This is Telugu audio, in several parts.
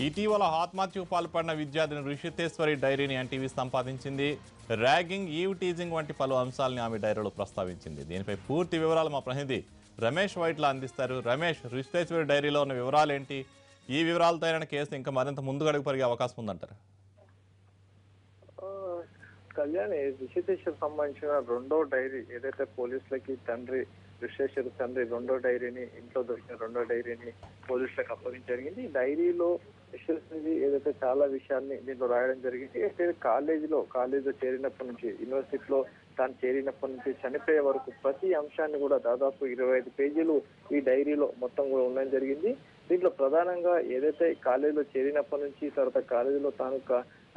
ఇటీవల ఆత్మహత్యకు పాల్పడిన విద్యార్థిని రుషితేశ్వరి డైరీని ఎన్టీవీ సంపాదించింది. ర్యాగింగ్, ఈవ్ టీజింగ్ వంటి పలు అంశాలని ఆమె డైరీలో ప్రస్తావించింది. దీనిపై పూర్తి వివరాలు మా ప్రతినిధి రమేష్ వైట్లా అందిస్తారు. రమేష్, రుషితేశ్వరి డైరీలో ఉన్న వివరాలు ఏంటి? ఈ వివరాలతో అయిన కేసు ఇంకా మరింత ముందుకు అడుగు పరిగే అవకాశం ఉందంటారు? కళ్యాణ్, రుషితేశ్వర్ సంబంధించిన రెండో డైరీ ఏదైతే పోలీసులకి రుషితేశ్వర్ తండ్రి రెండో డైరీని, ఇంట్లో దొరికిన రెండో డైరీని పోలీసులకు అప్పగించడం జరిగింది. ఈ డైరీలో రుషితేశ్వరి ఏదైతే చాలా విషయాన్ని దీంట్లో రాయడం జరిగింది. అయితే కాలేజీలో చేరినప్పటి నుంచి, యూనివర్సిటీలో తాను చేరినప్పటి నుంచి చనిపోయే వరకు ప్రతి అంశాన్ని కూడా దాదాపు 25 పేజీలు ఈ డైరీలో మొత్తం కూడా ఉండడం జరిగింది. దీంట్లో ప్రధానంగా ఏదైతే కాలేజీలో చేరినప్పటి నుంచి, తర్వాత కాలేజీలో తాను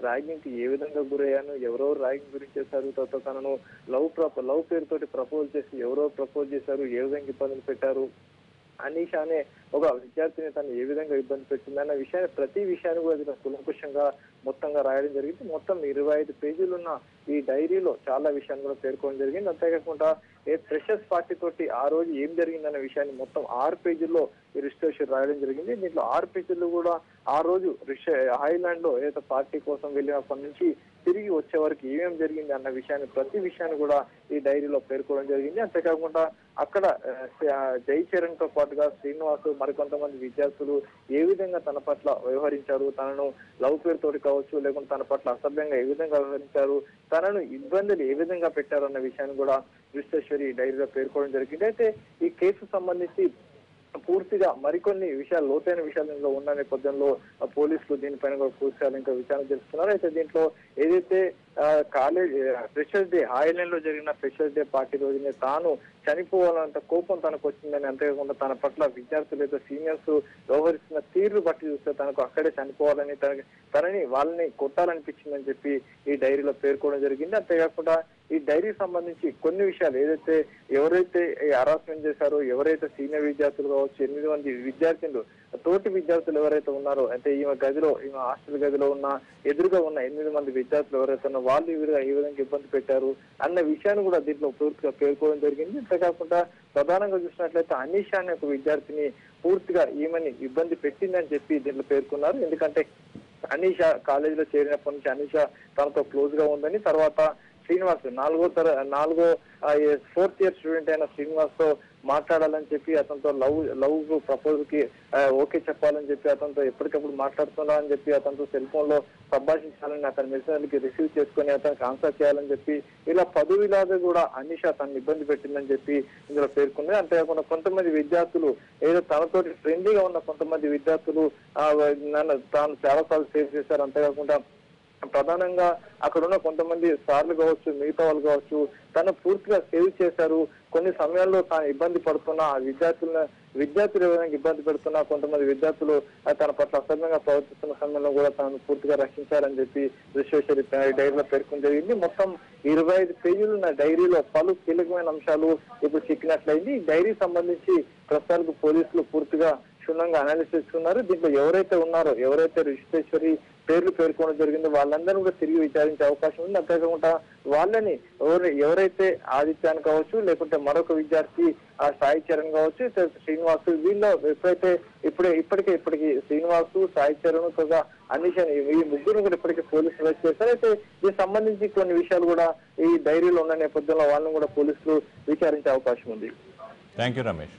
ర్యాగింగ్ కి ఏ విధంగా గురయ్యాను, ఎవరెవరు ర్యాగింగ్ గురించి చేశారు, తర్వాత తనను లవ్ పేరుతోటి ప్రపోజ్ చేసి ఎవరో ప్రపోజ్ చేశారు, ఏ విధంగా ఇబ్బందులు పెట్టారు, అనీషా అనే ఒక విద్యార్థిని తను ఏ విధంగా ఇబ్బంది పెట్టింది అన్న విషయాన్ని, ప్రతి విషయాన్ని కూడా కులంకుషంగా మొత్తంగా రాయడం జరిగింది. మొత్తం 25 పేజీలున్న ఈ డైరీలో చాలా విషయాన్ని కూడా పేర్కోవడం జరిగింది. అంతేకాకుండా ఫ్రెషర్స్ పార్టీ తోటి ఆ రోజు ఏం జరిగిందన్న విషయాన్ని మొత్తం 6 పేజీల్లో ఈ రిజిస్ట్రేషన్ రాయడం జరిగింది. దీంట్లో 6 పేజీలు కూడా ఆ రోజు హాయిలాండ్ లో ఏదైతే పార్టీ కోసం వెళ్ళినప్పటి నుంచి తిరిగి వచ్చే వరకు ఏమేమి జరిగింది అన్న విషయాన్ని, ప్రతి విషయాన్ని కూడా ఈ డైరీలో పేర్కోవడం జరిగింది. అంతేకాకుండా అక్కడ జై చరణ్ తో పాటుగా శ్రీనివాస్, మరికొంతమంది విద్యార్థులు ఏ విధంగా తన పట్ల వ్యవహరించారు, తనను లవ్ పేరుతోటి కావచ్చు, లేకుంటే తన పట్ల అసభ్యంగా ఏ విధంగా వ్యవహరించారు, తనను ఇబ్బందులు ఏ విధంగా పెట్టారు అన్న విషయాన్ని కూడా రుషితేశ్వరి డైరీలో పేర్కోవడం జరిగింది. అయితే ఈ కేసు సంబంధించి పూర్తిగా మరికొన్ని విషయాలు, లోతైన విషయాలు ఇందులో ఉన్న నేపథ్యంలో పోలీసులు దీనిపైన కూడా పూర్తిగా ఇంకా విచారణ చేస్తున్నారు. అయితే దీంట్లో ఏదైతే కాలేజ్ ఫ్రెషర్స్ డే, హాయిలాండ్ లో జరిగిన ఫ్రెషర్స్ డే పార్టీ రోజునే తాను చనిపోవాలంత కోపం తనకు వచ్చిందని, అంతేకాకుండా తన పట్ల విద్యార్థులు అయితే సీనియర్స్ వ్యవహరిస్తున్న తీరు బట్టి చూస్తే తనకు అక్కడే చనిపోవాలని, తనని వాళ్ళని కొట్టాలనిపించిందని చెప్పి ఈ డైరీలో పేర్కోవడం జరిగింది. అంతేకాకుండా ఈ డైరీకి సంబంధించి కొన్ని విషయాలు, ఏదైతే ఎవరైతే హరాస్మెంట్ చేశారో, ఎవరైతే సీనియర్ విద్యార్థులు కావచ్చు, 8 మంది విద్యార్థులు, తోటి విద్యార్థులు ఎవరైతే ఉన్నారో, అంటే ఈమె హాస్టల్ గదిలో ఉన్న ఎదురుగా ఉన్న 8 మంది విద్యార్థులు ఎవరైతే ఉన్నారో వాళ్ళు ఈ విధంగా ఇబ్బంది పెట్టారు అన్న విషయాన్ని కూడా దీంట్లో పూర్తిగా పేర్కోవడం జరిగింది. అంతేకాకుండా ప్రధానంగా చూసినట్లయితే అనీషా అనే ఒక విద్యార్థిని పూర్తిగా ఈమెని ఇబ్బంది పెట్టిందని చెప్పి దీంట్లో పేర్కొన్నారు. ఎందుకంటే అనీషా కాలేజీలో చేరినప్పటి నుంచి అనీషా తనతో క్లోజ్ గా ఉందని, తర్వాత శ్రీనివాస్ 4th ఇయర్ స్టూడెంట్ అయిన శ్రీనివాస్ తో మాట్లాడాలని చెప్పి, అతనితో లవ్ ప్రపోజ్ కి ఓకే చెప్పాలని చెప్పి అతనితో ఎప్పటికప్పుడు మాట్లాడుతున్నా అని చెప్పి, అతనితో సెల్ ఫోన్ లో సంభాషించాలని, అతని మెసేజ్కి రిసీవ్ చేసుకుని అతనికి ఆన్సర్ చేయాలని చెప్పి, ఇలా పదువిలాగా కూడా అనీషా తనని ఇబ్బంది పెట్టిందని చెప్పి ఇందులో పేర్కొంది. అంతేకాకుండా కొంతమంది విద్యార్థులు ఏదో తనతోటి ఫ్రెండ్లీగా ఉన్న కొంతమంది విద్యార్థులు తాను చాలా సార్లు సేవ్ చేశారు. అంతేకాకుండా ప్రధానంగా అక్కడ ఉన్న కొంతమంది సార్లు కావచ్చు, మిగతా వాళ్ళు కావచ్చు, తను పూర్తిగా సేవ్ చేశారు. కొన్ని సమయాల్లో తాను ఇబ్బంది పడుతున్న ఆ విద్యార్థులు ఎవరైనా ఇబ్బంది పెడుతున్నా, కొంతమంది విద్యార్థులు తన పట్ల అసభ్యంగా ప్రవర్తిస్తున్న సమయంలో కూడా తాను పూర్తిగా రక్షించాలని చెప్పి రుషితేశ్వరి డైరీలో పేర్కొని జరిగింది. మొత్తం 25 పేజీలు ఉన్న డైరీలో పలు కీలకమైన అంశాలు ఇప్పుడు చిక్కినట్లయింది. ఈ డైరీ సంబంధించి ప్రస్తుతానికి పోలీసులు పూర్తిగా క్షుణ్ణంగా అనాలిసిస్ చేసుకున్నారు. దీంట్లో ఎవరైతే ఉన్నారో, ఎవరైతే రుషితేశ్వరి పేర్లు పేర్కొనడం జరిగిందో వాళ్ళందరూ కూడా తిరిగి విచారించే అవకాశం ఉంది. అంతేకాకుండా వాళ్ళని ఎవరైతే ఆదిత్యాన్ని కావచ్చు, లేకుంటే మరొక విద్యార్థి సాయి చరణ్ కావచ్చు, శ్రీనివాసు, వీళ్ళు ఎప్పుడైతే ఇప్పటికి శ్రీనివాసు, సాయి చరణ్, అనీషా, ఈ ముగ్గురు కూడా ఇప్పటికే పోలీసులు అరెస్ట్ చేశారు. అయితే దీనికి సంబంధించి కొన్ని విషయాలు కూడా ఈ డైరీలో ఉన్న నేపథ్యంలో వాళ్ళని కూడా పోలీసులు విచారించే అవకాశం ఉంది. Thank you Ramesh.